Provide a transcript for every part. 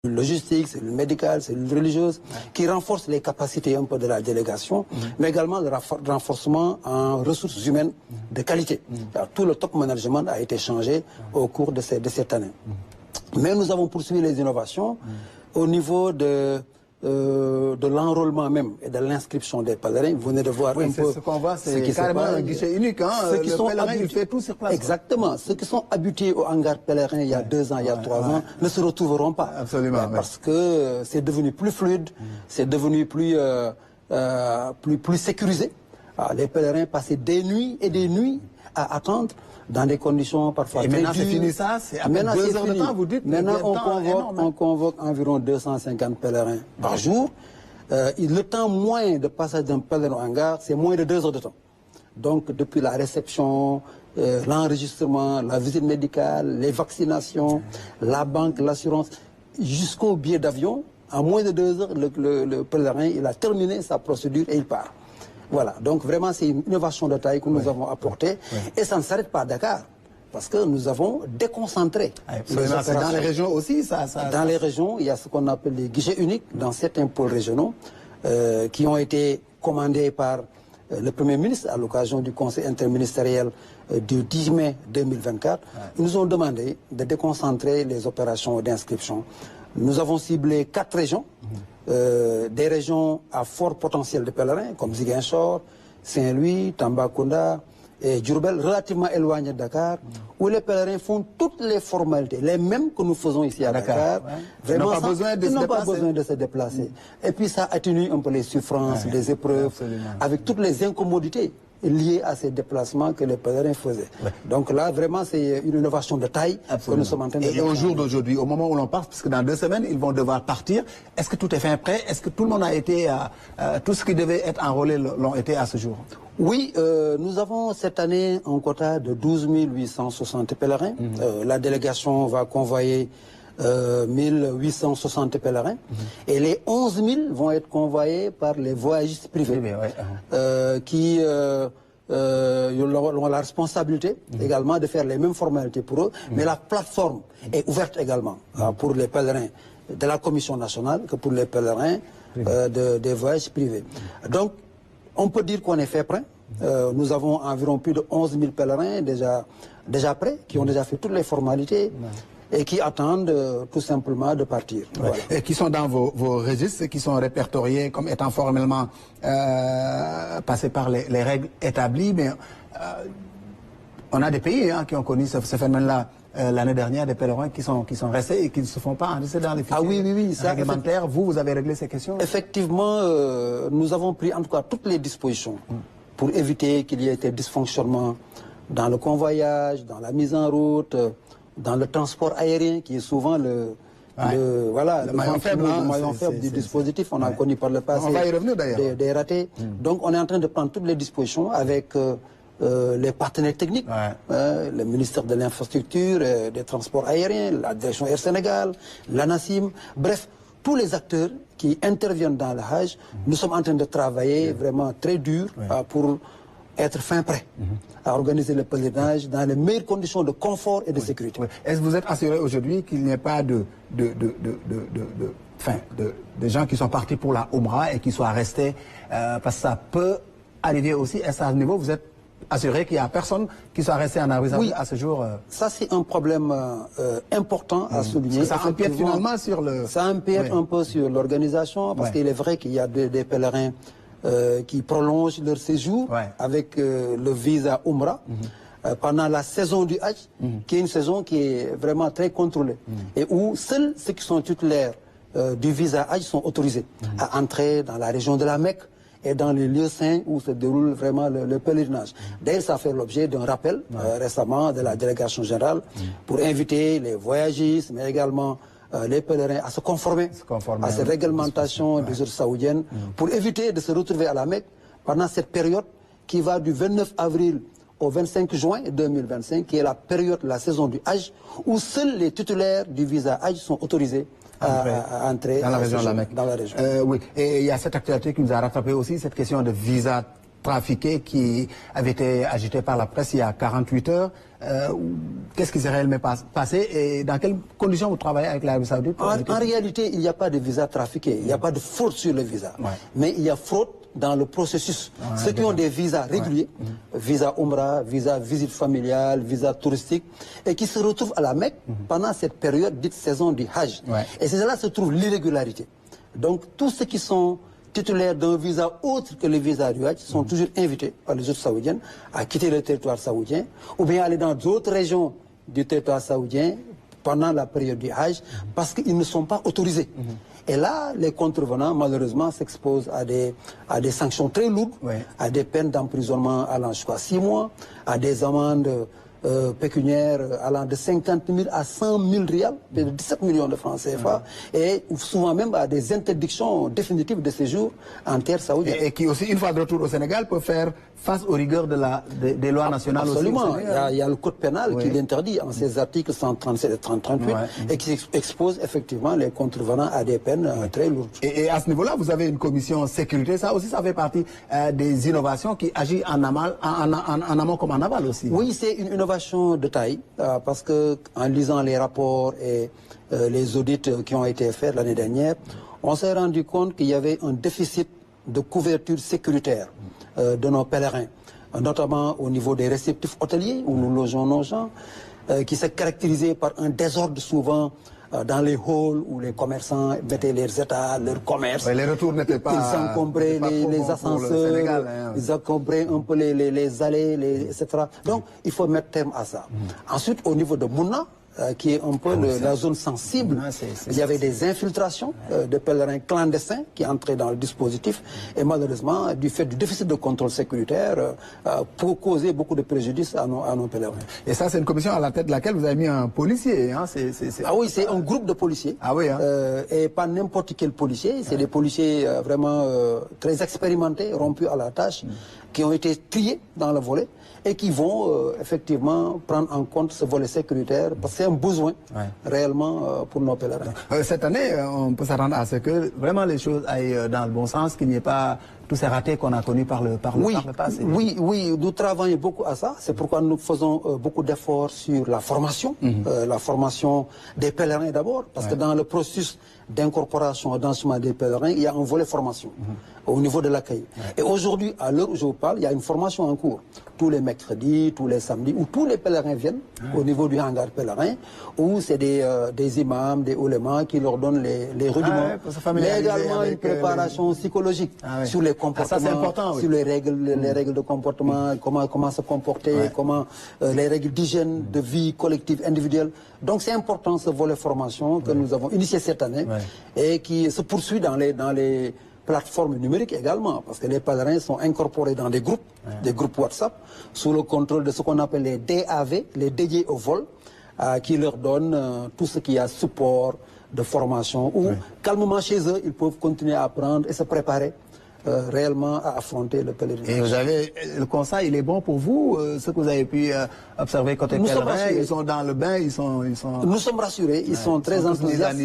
logistique, cellules médicales, cellules religieuses, qui renforcent les capacités un peu de la délégation, mais également le renforcement en ressources humaines de qualité. Alors, tout le top management a été changé au cours de cette année. Mais nous avons poursuivi les innovations au niveau de l'enrôlement même et de l'inscription des pèlerins. Vous venez de voir un peu ce qu'on voit, c'est carrément un guichet unique. Hein. Le pèlerin, il fait tout sur place. Exactement. Ceux qui sont habitués au hangar pèlerin il y a 2 ans, il y a 3 ans, ne se retrouveront pas. Absolument. Parce que c'est devenu plus fluide, c'est devenu plus sécurisé. Alors, les pèlerins passaient des nuits et des nuits à attendre dans des conditions parfois très dures. Et maintenant c'est fini ça, c'est après 2 heures de temps, vous dites. Maintenant on convoque environ 250 pèlerins par jour. Le temps moyen de passage d'un pèlerin au hangar, c'est moins de 2 heures de temps. Donc depuis la réception, l'enregistrement, la visite médicale, les vaccinations, la banque, l'assurance, jusqu'au billet d'avion, en moins de 2 heures, le pèlerin il a terminé sa procédure et il part. Voilà, donc vraiment c'est une innovation de taille que nous avons apportée et ça ne s'arrête pas à Dakar parce que nous avons déconcentré. Dans les régions aussi Dans les régions, il y a ce qu'on appelle les guichets uniques dans certains pôles régionaux qui ont été commandés par le Premier ministre à l'occasion du Conseil interministériel du 10 mai 2024. Ils nous ont demandé de déconcentrer les opérations d'inscription. Nous avons ciblé 4 régions. Des régions à fort potentiel de pèlerins, comme Ziguinchor, Saint-Louis, Tambacounda et Diourbel, relativement éloignés de Dakar, où les pèlerins font toutes les formalités, les mêmes que nous faisons ici à Dakar. Vraiment, ils n'ont pas besoin de se déplacer. Et puis ça atténue un peu les souffrances, les épreuves, avec toutes les incommodités liées à ces déplacements que les pèlerins faisaient. Donc là, vraiment, c'est une innovation de taille que nous sommes en train de faire. Et au jour d'aujourd'hui, au moment où l'on part, parce que dans 2 semaines, ils vont devoir partir, est-ce que tout est fait prêt? Est-ce que tout le monde a été, tout ce qui devait être enrôlé l'ont été à ce jour? Oui, nous avons cette année un quota de 12 860 pèlerins. La délégation va convoyer 1860 pèlerins et les 11 000 vont être convoyés par les voyagistes privés qui ont la responsabilité également de faire les mêmes formalités pour eux, mais la plateforme est ouverte également pour les pèlerins de la Commission nationale que pour les pèlerins des voyages privés. Donc, on peut dire qu'on est fait prêt. Nous avons environ plus de 11 000 pèlerins déjà prêts, qui ont déjà fait toutes les formalités et qui attendent tout simplement de partir. Voilà. Et qui sont dans vos registres, qui sont répertoriés comme étant formellement passés par les règles établies. Mais on a des pays qui ont connu ce phénomène-là. L'année dernière, des pèlerins qui sont restés et qui ne se font pas enregistrer dans les fichiers réglementaires. Vous avez réglé ces questions? Effectivement, nous avons pris en tout cas toutes les dispositions pour éviter qu'il y ait des dysfonctionnements dans le convoyage, dans la mise en route, dans le transport aérien, qui est souvent le maillon faible du dispositif. On a connu par le passé des ratés. Donc on est en train de prendre toutes les dispositions avec les partenaires techniques, le ministère de l'Infrastructure, des Transports aériens, la direction Air Sénégal, l'ANACIM, bref, tous les acteurs qui interviennent dans le Hajj. Nous sommes en train de travailler vraiment très dur pour être fin prêt à organiser le pèlerinage dans les meilleures conditions de confort et de sécurité. Est-ce que vous êtes assuré aujourd'hui qu'il n'y ait pas de gens qui sont partis pour la Umrah et qui soient restés, parce que ça peut arriver aussi, à ce niveau, vous êtes assuré qu'il n'y a personne qui soit resté en Arabie à ce jour? Ça c'est un problème important à souligner. Ça empiète finalement sur le... Ça empiète un peu sur l'organisation, parce qu'il est vrai qu'il y a des pèlerins qui prolongent leur séjour avec le visa Umrah pendant la saison du Hajj, qui est une saison qui est vraiment très contrôlée et où seuls ceux qui sont titulaires du visa Hajj sont autorisés à entrer dans la région de la Mecque et dans les lieux saints où se déroule vraiment le pèlerinage. D'ailleurs, ça fait l'objet d'un rappel récemment de la délégation générale pour inviter les voyagistes, mais également les pèlerins à se conformer à ces réglementations des autorités saoudiennes pour éviter de se retrouver à la Mecque pendant cette période qui va du 29 avril au 25 juin 2025, qui est la période, la saison du Hajj, où seuls les titulaires du visa Hajj sont autorisés à entrer dans la région de la Mecque. Dans la région. Oui, et il y a cette actualité qui nous a rattrapé aussi, cette question de visa trafiquées qui avaient été agitées par la presse il y a 48 heures. Qu'est-ce qui s'est réellement passé et dans quelles conditions vous travaillez avec l'Arabie Saoudite? En réalité, il n'y a pas de visa trafiqué, il n'y a pas de fraude sur le visa. Mais il y a fraude dans le processus. Ceux qui ont des visas réguliers, visa Umrah, visa visite familiale, visa touristique, et qui se retrouvent à la Mecque pendant cette période dite saison du Hajj. Et c'est là se trouve l'irrégularité. Donc tous ceux qui sont titulaires d'un visa autre que le visa du Hajj sont toujours invités par les autres saoudiennes à quitter le territoire saoudien ou bien aller dans d'autres régions du territoire saoudien pendant la période du Hajj parce qu'ils ne sont pas autorisés. Et là, les contrevenants, malheureusement, s'exposent à des sanctions très lourdes, à des peines d'emprisonnement allant jusqu'à 6 mois, à des amendes pécuniaires allant de 50 000 à 100 000 rials, de 17 millions de francs CFA, et souvent même à des interdictions définitives de séjour en terre saoudienne. Et qui aussi, une fois de retour au Sénégal, peut faire face aux rigueurs des lois nationales. Absolument. Aussi il y a le code pénal qui l'interdit en ses articles 137 et 138 et qui expose effectivement les contrevenants à des peines très lourdes. Et à ce niveau-là, vous avez une commission sécurité. Ça aussi, ça fait partie des innovations qui agit en amont comme en aval aussi. Oui, c'est une innovation de taille parce que en lisant les rapports et les audits qui ont été faits l'année dernière, on s'est rendu compte qu'il y avait un déficit de couverture sécuritaire de nos pèlerins, notamment au niveau des réceptifs hôteliers où nous logeons nos gens, qui s'est caractérisé par un désordre souvent dans les halls où les commerçants mettaient leurs états, leurs commerces. Les retours n'étaient pas... Ils encombraient les ascenseurs, Sénégal, ils encombraient un peu les allées, etc. Donc il faut mettre terme à ça. Ensuite, au niveau de Mouna, qui est un peu la zone sensible. Il y avait des infiltrations de pèlerins clandestins qui entraient dans le dispositif et malheureusement, du fait du déficit de contrôle sécuritaire, pour causer beaucoup de préjudice à nos pèlerins. Et ça, c'est une commission à la tête de laquelle vous avez mis un policier. Hein? Ah oui, c'est un groupe de policiers. Ah oui, hein? Et pas n'importe quel policier. C'est des policiers vraiment très expérimentés, rompus à la tâche, qui ont été triés dans le volet et qui vont effectivement prendre en compte ce volet sécuritaire parce que c'est un besoin réellement pour nos pèlerins. Cette année, on peut s'attendre à ce que vraiment les choses aillent dans le bon sens, qu'il n'y ait pas tous ces ratés qu'on a connus par le passé. Oui, nous travaillons beaucoup à ça. C'est pourquoi nous faisons beaucoup d'efforts sur la formation des pèlerins d'abord, parce que dans le processus d'incorporation et d'enseignement des pèlerins, il y a un volet formation au niveau de l'accueil. Et aujourd'hui, à l'heure où je vous parle, il y a une formation en cours. Tous les mercredis, tous les samedis, où tous les pèlerins viennent au niveau du hangar pèlerin, où c'est des imams, des oulémas qui leur donnent les rudiments, mais également une préparation psychologique sur les comportements, sur les règles de comportement, comment se comporter, comment les règles d'hygiène, de vie collective, individuelle. Donc c'est important ce volet formation que nous avons initié cette année et qui se poursuit dans les plateformes numériques également, parce que les pèlerins sont incorporés dans des groupes WhatsApp, sous le contrôle de ce qu'on appelle les DAV, les dédiés au vol, qui leur donnent tout ce qui a support de formation, où calmement chez eux, ils peuvent continuer à apprendre et se préparer réellement à affronter le pèlerinage. Et vous avez, le constat, il est bon pour vous, ce que vous avez pu observer côté pèlerins, ils sont dans le bain, ils sont... Nous sommes rassurés, ils sont très enthousiastes.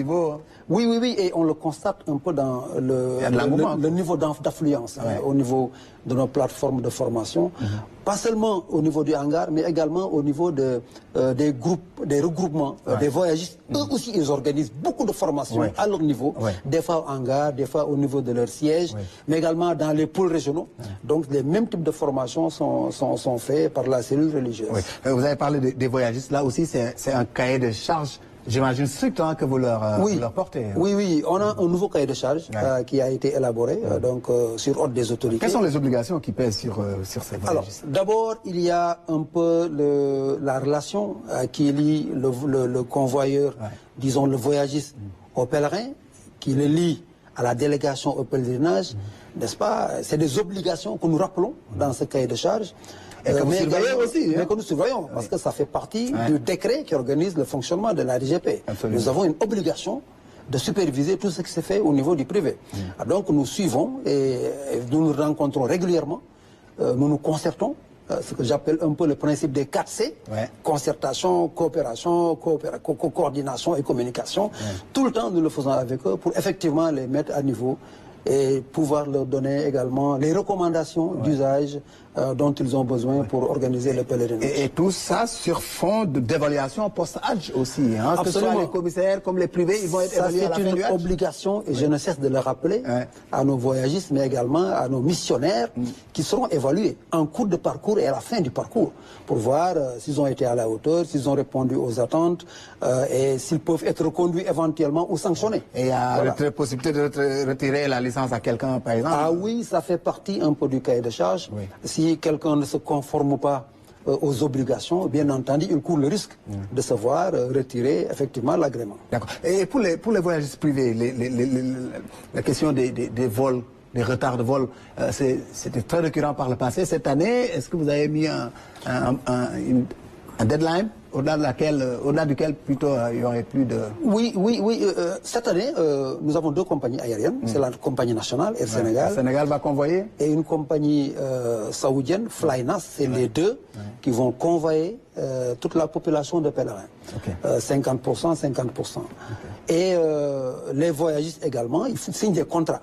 Oui, et on le constate un peu dans le niveau d'affluence, au niveau de nos plateformes de formation, pas seulement au niveau du hangar, mais également au niveau des regroupements, des voyagistes. Eux aussi, ils organisent beaucoup de formations à leur niveau, des fois au hangar, des fois au niveau de leur siège, mais également dans les pôles régionaux. Donc, les mêmes types de formations sont faits par la cellule religieuse. Vous avez parlé des voyagistes, là aussi, c'est un cahier de charges. J'imagine strict que vous leur portez. Oui, on a un nouveau cahier de charges qui a été élaboré donc sur ordre des autorités. Quelles sont les obligations qui pèsent sur ces voyagistes? Alors, d'abord, il y a un peu la relation qui lie le convoyeur, disons le voyagiste, au pèlerin, qui le lie à la délégation au pèlerinage, n'est-ce pas? C'est des obligations que nous rappelons dans ce cahier de charges. Et que vous surveillez aussi. Mais que nous surveillons, parce que ça fait partie du décret qui organise le fonctionnement de la DGP. Absolument. Nous avons une obligation de superviser tout ce qui se fait au niveau du privé. Donc nous suivons et nous nous rencontrons régulièrement, nous nous concertons, ce que j'appelle un peu le principe des 4C, concertation, coopération, coordination et communication. Tout le temps nous le faisons avec eux pour effectivement les mettre à niveau et pouvoir leur donner également les recommandations d'usage dont ils ont besoin pour organiser le pèlerinage. Et tout ça sur fond d'évaluation post-Hajj aussi. Hein, que ce soit les commissaires comme les privés, ils vont être évalués à la fin du Hajj. C'est une obligation et je ne cesse de le rappeler à nos voyagistes, mais également à nos missionnaires qui seront évalués en cours de parcours et à la fin du parcours pour voir s'ils ont été à la hauteur, s'ils ont répondu aux attentes et s'ils peuvent être reconduits éventuellement ou sanctionnés. Et il y a la possibilité de retirer la licence à quelqu'un, par exemple? Ah oui, ça fait partie un peu du cahier de charge. Si quelqu'un ne se conforme pas aux obligations, bien entendu, il court le risque de se voir retirer effectivement l'agrément. D'accord. Et pour les voyagistes privés, la question des vols, des retards de vol, c'était très récurrent par le passé. Cette année, est-ce que vous avez mis un deadline au-delà duquel plutôt il y aurait plus de... Oui. Cette année, nous avons deux compagnies aériennes. C'est la compagnie nationale, Air Sénégal. Le Sénégal va convoyer. Et une compagnie saoudienne, Flynas, c'est les deux qui vont convoyer toute la population de pèlerins. 50%, 50%. Et les voyagistes également, ils signent des contrats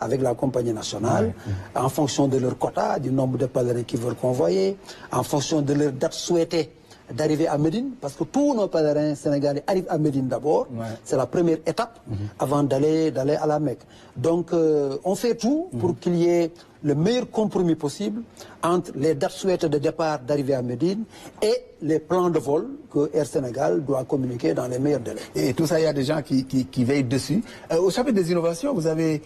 avec la compagnie nationale, en fonction de leur quota, du nombre de pèlerins qu'ils veulent convoyer, en fonction de leur date souhaitée d'arriver à Médine, parce que tous nos pèlerins sénégalais arrivent à Médine d'abord. C'est la première étape avant d'aller à la Mecque. Donc, on fait tout pour qu'il y ait le meilleur compromis possible entre les dates souhaitées de départ d'arrivée à Médine et les plans de vol que Air Sénégal doit communiquer dans les meilleurs délais. Et tout ça, il y a des gens qui veillent dessus. Au chapitre des innovations, vous avez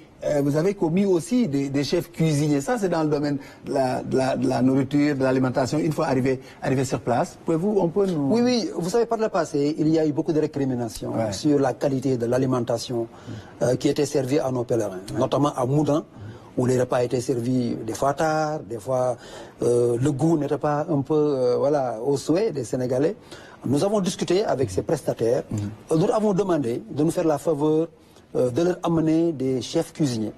commis aussi des chefs cuisiniers. Ça, c'est dans le domaine de la nourriture, de l'alimentation, une fois arrivé sur place. On peut nous... Oui, vous savez, par le passé, il y a eu beaucoup de récriminations sur la qualité de l'alimentation qui était servie à nos pèlerins, notamment à Moudan, où les repas étaient servis des fois tard, des fois le goût n'était pas un peu au souhait des Sénégalais. Nous avons discuté avec ces prestataires. Nous avons demandé de nous faire la faveur de leur amener des chefs cuisiniers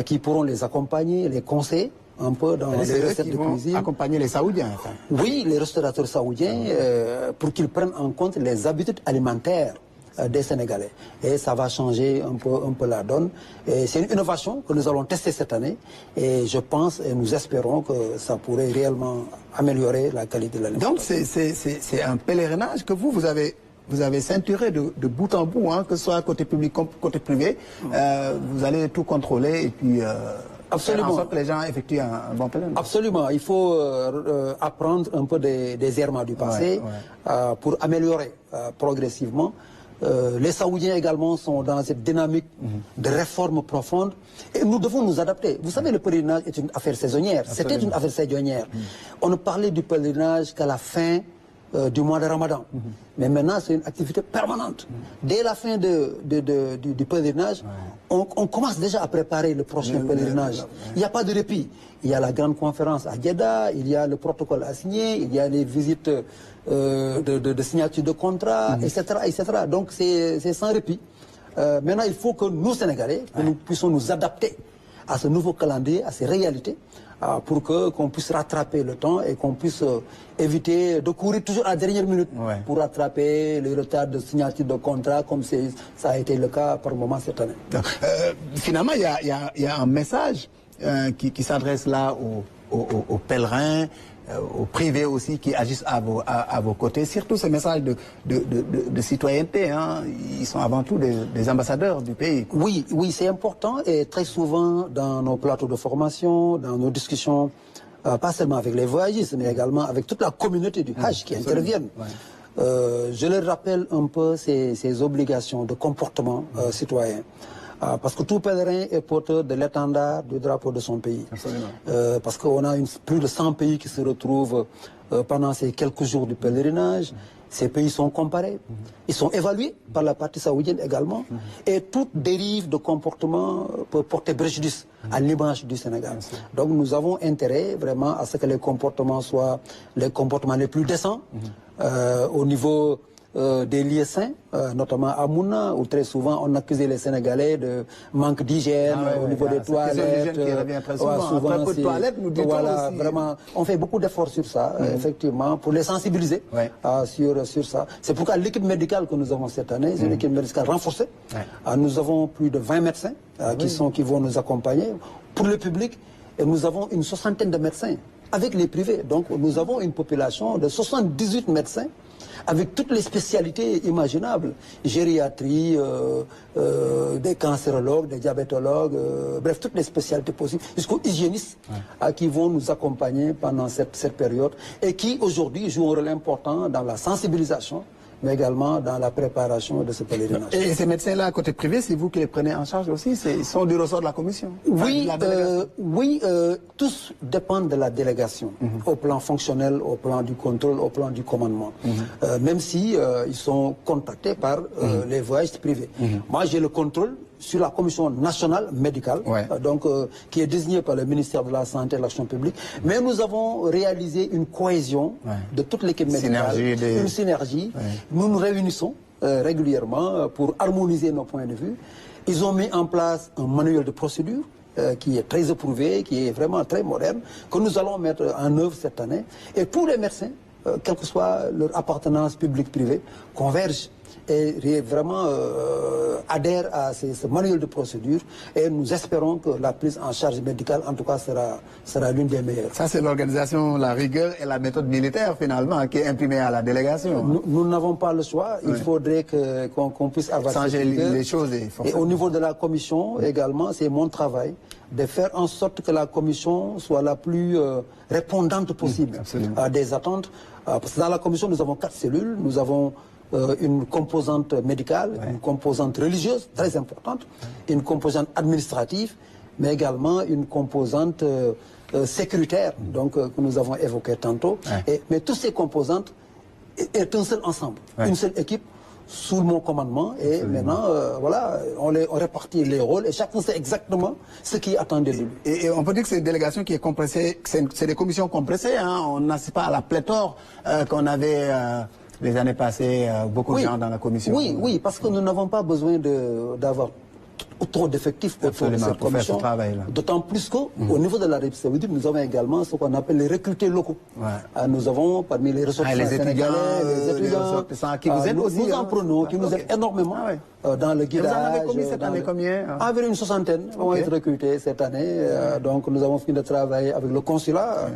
qui pourront les accompagner, les conseiller un peu dans les recettes de cuisine. Accompagner les Saoudiens, enfin. Oui, les restaurateurs saoudiens, pour qu'ils prennent en compte les habitudes alimentaires des Sénégalais. Et ça va changer un peu la donne. C'est une innovation que nous allons tester cette année. Et je pense et nous espérons que ça pourrait réellement améliorer la qualité de l'alimentation. Donc c'est un pèlerinage que vous avez ceinturé de bout en bout, hein, que ce soit côté public comme côté privé. Vous allez tout contrôler et puis... Absolument. Faire en sorte que les gens effectuent un bon pèlerinage. Absolument. Il faut apprendre un peu des errements du passé pour améliorer progressivement. Les Saoudiens également sont dans cette dynamique de réforme profonde et nous devons nous adapter. Vous savez, le pèlerinage est une affaire saisonnière. C'était une affaire saisonnière. On ne parlait du pèlerinage qu'à la fin du mois de Ramadan. Mais maintenant, c'est une activité permanente. Dès la fin du pèlerinage, on commence déjà à préparer le prochain pèlerinage. Il n'y a pas de répit. Il y a la grande conférence à Jeddah, il y a le protocole à signer, il y a les visites de signature de contrat, etc., etc. Donc, c'est sans répit. Maintenant, il faut que nous, Sénégalais, que nous puissions nous adapter à ce nouveau calendrier, à ces réalités, pour qu'on puisse rattraper le temps et qu'on puisse éviter de courir toujours à la dernière minute pour rattraper les retards de signature de contrat comme ça a été le cas par moment cette année. Donc, finalement, il y a un message qui s'adresse là aux pèlerins, aux privés aussi qui agissent à vos côtés, surtout ce message de citoyenneté. Hein. Ils sont avant tout des ambassadeurs du pays. Oui, c'est important et très souvent dans nos plateaux de formation, dans nos discussions, pas seulement avec les voyagistes, mais également avec toute la communauté du Hajj qui interviennent. Je leur rappelle un peu ces obligations de comportement citoyen. Parce que tout pèlerin est porteur de l'étendard du drapeau de son pays. Parce qu'on a plus de 100 pays qui se retrouvent pendant ces quelques jours du pèlerinage. Ces pays sont comparés. Ils sont évalués par la partie saoudienne également. Et toute dérive de comportement peut porter préjudice à l'image du Sénégal. Donc nous avons intérêt vraiment à ce que les comportements soient les comportements les plus décents au niveau des lieux sains, notamment à Mouna, où très souvent on accusait les Sénégalais de manque d'hygiène au niveau des toilettes. Souvent, peu de toilettes, nous dit-on aussi. Vraiment, on fait beaucoup d'efforts sur ça, effectivement, pour les sensibiliser sur ça. C'est pourquoi l'équipe médicale que nous avons cette année, c'est une équipe médicale renforcée. Nous avons plus de 20 médecins qui vont nous accompagner pour le public, et nous avons une 60aine de médecins avec les privés. Donc nous avons une population de 78 médecins avec toutes les spécialités imaginables, gériatrie, des cancérologues, des diabétologues, bref, toutes les spécialités possibles, jusqu'aux hygiénistes qui vont nous accompagner pendant cette période et qui aujourd'hui jouent un rôle important dans la sensibilisation, mais également dans la préparation de ce pèlerinage. Et ces médecins-là, côté privé, c'est vous qui les prenez en charge aussi? Ils sont du ressort de la commission? Oui, tous dépendent de la délégation, au plan fonctionnel, au plan du contrôle, au plan du commandement. Même si ils sont contactés par les voyages privés. Moi, j'ai le contrôle sur la commission nationale médicale, qui est désignée par le ministère de la Santé et de l'Action publique. Mais nous avons réalisé une cohésion de toute l'équipe médicale, une synergie. Nous nous réunissons régulièrement pour harmoniser nos points de vue. Ils ont mis en place un manuel de procédure qui est très éprouvé, qui est vraiment très moderne, que nous allons mettre en œuvre cette année. Et tous les médecins, quelle que soit leur appartenance publique-privée, convergent et vraiment adhèrent à ce manuel de procédure, et nous espérons que la prise en charge médicale, en tout cas, sera l'une des meilleures. Ça, c'est l'organisation, la rigueur et la méthode militaire, finalement, qui est imprimée à la délégation. Nous n'avons pas le choix. Il faudrait qu'on puisse avoir changer les choses. Et au niveau de la commission, également, c'est mon travail de faire en sorte que la commission soit la plus répondante possible à des attentes. Parce que dans la commission, nous avons 4 cellules. Nous avons une composante médicale, une composante religieuse très importante, une composante administrative, mais également une composante sécuritaire, donc que nous avons évoquée tantôt. Mais toutes ces composantes est un seul ensemble, une seule équipe sous mon commandement. Et maintenant, voilà, on répartit les rôles et chacun sait exactement ce qui est attendu de lui. Et on peut dire que c'est une délégation qui est compressée, c'est des commissions compressées, hein, on n'assiste pas à la pléthore qu'on avait les années passées, beaucoup de gens dans la commission. Oui, parce que nous n'avons pas besoin d'avoir trop d'effectifs autour de cette commission. D'autant plus qu'au niveau de la République saoudite, nous avons également ce qu'on appelle les recrutés locaux. Nous avons parmi les ressortissants sénégalais, les étudiants qui vous aident aussi. Nous en prenons, qui nous aident énormément dans le guidage. Vous en avez commis cette année combien? Environ une 60aine vont être recrutés cette année. Donc nous avons fini de travailler avec le consulat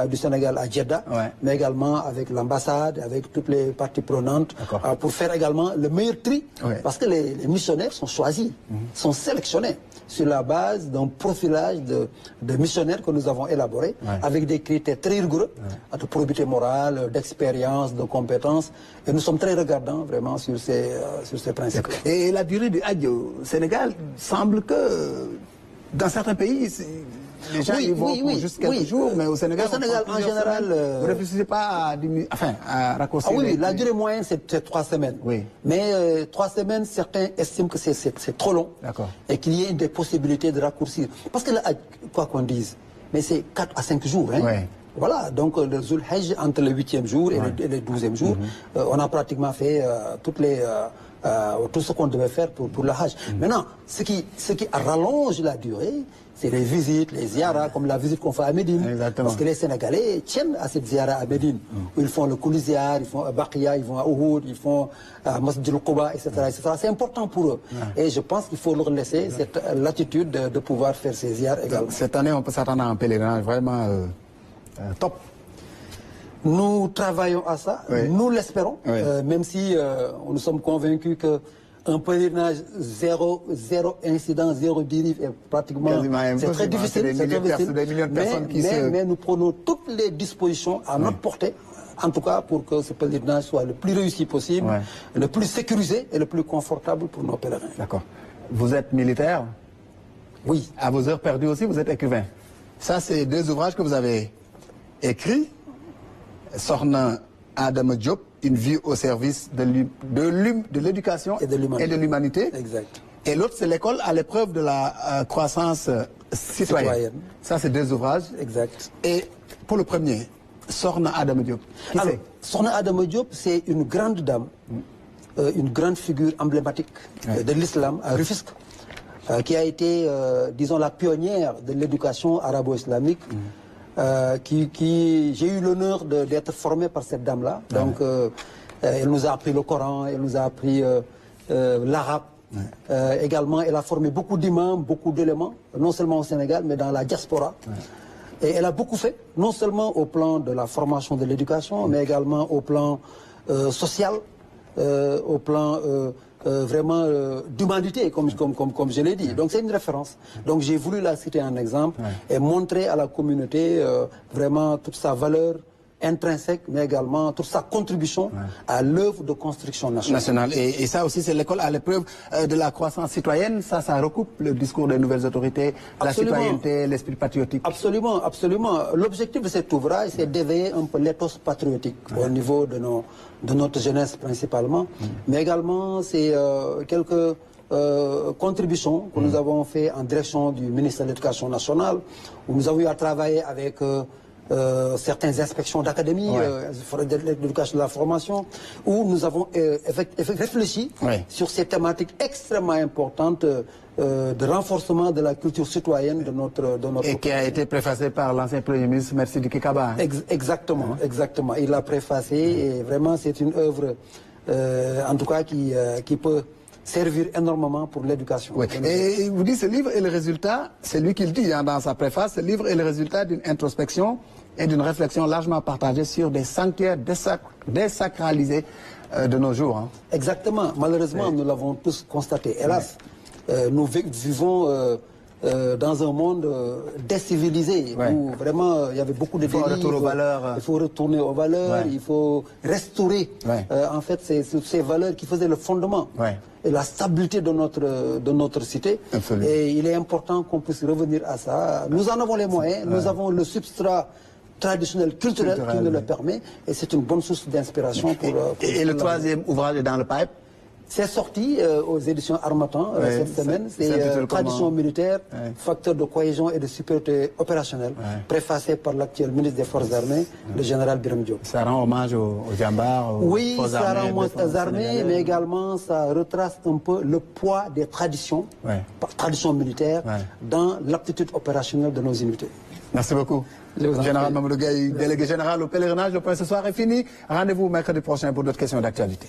du Sénégal à Jeddah, mais également avec l'ambassade, avec toutes les parties prenantes, pour faire également le meilleur tri. Parce que les missionnaires sont choisis, sont sélectionnés sur la base d'un profilage de missionnaires que nous avons élaboré, avec des critères très rigoureux, de probité morale, d'expérience, de compétences. Et nous sommes très regardants vraiment sur ces principes. Et la durée du Hajj au Sénégal semble que dans certains pays, les gens y vont pour juste quelques jours, mais au Sénégal en général, vous ne réfléchissez pas à raccourcir. Oui, la durée moyenne c'est 3 semaines. Mais 3 semaines, certains estiment que c'est trop long et qu'il y ait des possibilités de raccourcir. Parce que le Hajj, quoi qu'on dise, mais c'est 4 à 5 jours. Voilà, donc le Zul Hajj, entre le 8e jour et le 12e jour, on a pratiquement fait tout ce qu'on devait faire pour le Hajj. Maintenant, ce qui rallonge la durée, c'est les visites, les ziyaras, comme la visite qu'on fait à Médine. Parce que les Sénégalais tiennent à cette ziyara à Médine, où ils font le Kouliziar, ils font à Baqiya, ils vont à Uhud, ils font à Masjid al-Quba, etc. C'est important pour eux. Et je pense qu'il faut leur laisser cette latitude de pouvoir faire ces ziyars également. Cette année, on peut s'attendre à un pèlerinage vraiment top. Nous travaillons à ça, nous l'espérons, même si nous sommes convaincus qu'un pèlerinage zéro incident, zéro dérive est pratiquement c'est très difficile. Mais nous prenons toutes les dispositions à notre portée, en tout cas pour que ce pèlerinage soit le plus réussi possible, le plus sécurisé et le plus confortable pour nos pèlerins. D'accord. Vous êtes militaire? Oui. À vos heures perdues aussi, vous êtes écrivain. Ça, c'est 2 ouvrages que vous avez écrits. Sorna Adama Diop, une vie au service de l'éducation et de l'humanité. Exact. Et l'autre, c'est l'école à l'épreuve de la croissance citoyenne. Ça, c'est 2 ouvrages. Exact. Et pour le premier, Sokhna Adama Diop. Alors, Sokhna Adama Diop, c'est une grande dame, une grande figure emblématique de l'islam à Rufisque, qui a été, disons, la pionnière de l'éducation arabo-islamique. J'ai eu l'honneur d'être formé par cette dame-là. Donc, elle nous a appris le Coran, elle nous a appris l'arabe. Également, elle a formé beaucoup d'imams, beaucoup d'éléments, non seulement au Sénégal, mais dans la diaspora. Et elle a beaucoup fait, non seulement au plan de la formation de l'éducation, mais également au plan social, au plan vraiment d'humanité, comme je l'ai dit. Donc c'est une référence. Donc j'ai voulu la citer en exemple et montrer à la communauté vraiment toute sa valeur intrinsèque, mais également toute sa contribution à l'œuvre de construction nationale. Et ça aussi, c'est l'école à l'épreuve de la croissance citoyenne. Ça recoupe le discours des nouvelles autorités, la citoyenneté, l'esprit patriotique. Absolument, absolument. L'objectif de cet ouvrage, c'est d'éveiller un peu l'éthos patriotique au niveau de notre jeunesse principalement, mais également c'est quelques contributions que nous avons fait en direction du ministère de l'Éducation nationale, où nous avons eu à travailler avec certaines inspections d'académie, de l'éducation de la formation, où nous avons réfléchi sur ces thématiques extrêmement importantes de renforcement de la culture citoyenne de notre Et qui a été préfacé par l'ancien Premier ministre Merci Sidiki Kaba. Exactement, exactement. Il l'a préfacé et vraiment c'est une œuvre, en tout cas, qui peut servir énormément pour l'éducation. Et vous dites, ce livre est le résultat, c'est lui qui le dit dans sa préface, ce livre est le résultat d'une introspection et d'une réflexion largement partagée sur des sanctuaires désacralisés de nos jours. Exactement. Malheureusement, nous l'avons tous constaté. Hélas, nous vivons dans un monde décivilisé où vraiment il y avait beaucoup de délits. Il faut retourner aux valeurs, il faut restaurer en fait ces valeurs qui faisaient le fondement et la stabilité de notre cité. Absolument. Et il est important qu'on puisse revenir à ça. Nous en avons les moyens, nous avons le substrat traditionnel, culturel qui nous le permet, et c'est une bonne source d'inspiration pour et le troisième ouvrage est dans le pipe? C'est sorti aux éditions Harmattan cette semaine. C'est Tradition militaire, facteur de cohésion et de sécurité opérationnelle, préfacé par l'actuel ministre des Forces armées, le général Birame Diop. Ça rend hommage aux Djambars, oui, ça rend hommage aux armées, mais également ça retrace un peu le poids des traditions, traditions militaires, dans l'aptitude opérationnelle de nos unités. Merci beaucoup. Général Mamadou Gaye, délégué général au pèlerinage. Le point ce soir est fini. Rendez-vous mercredi prochain pour d'autres questions d'actualité.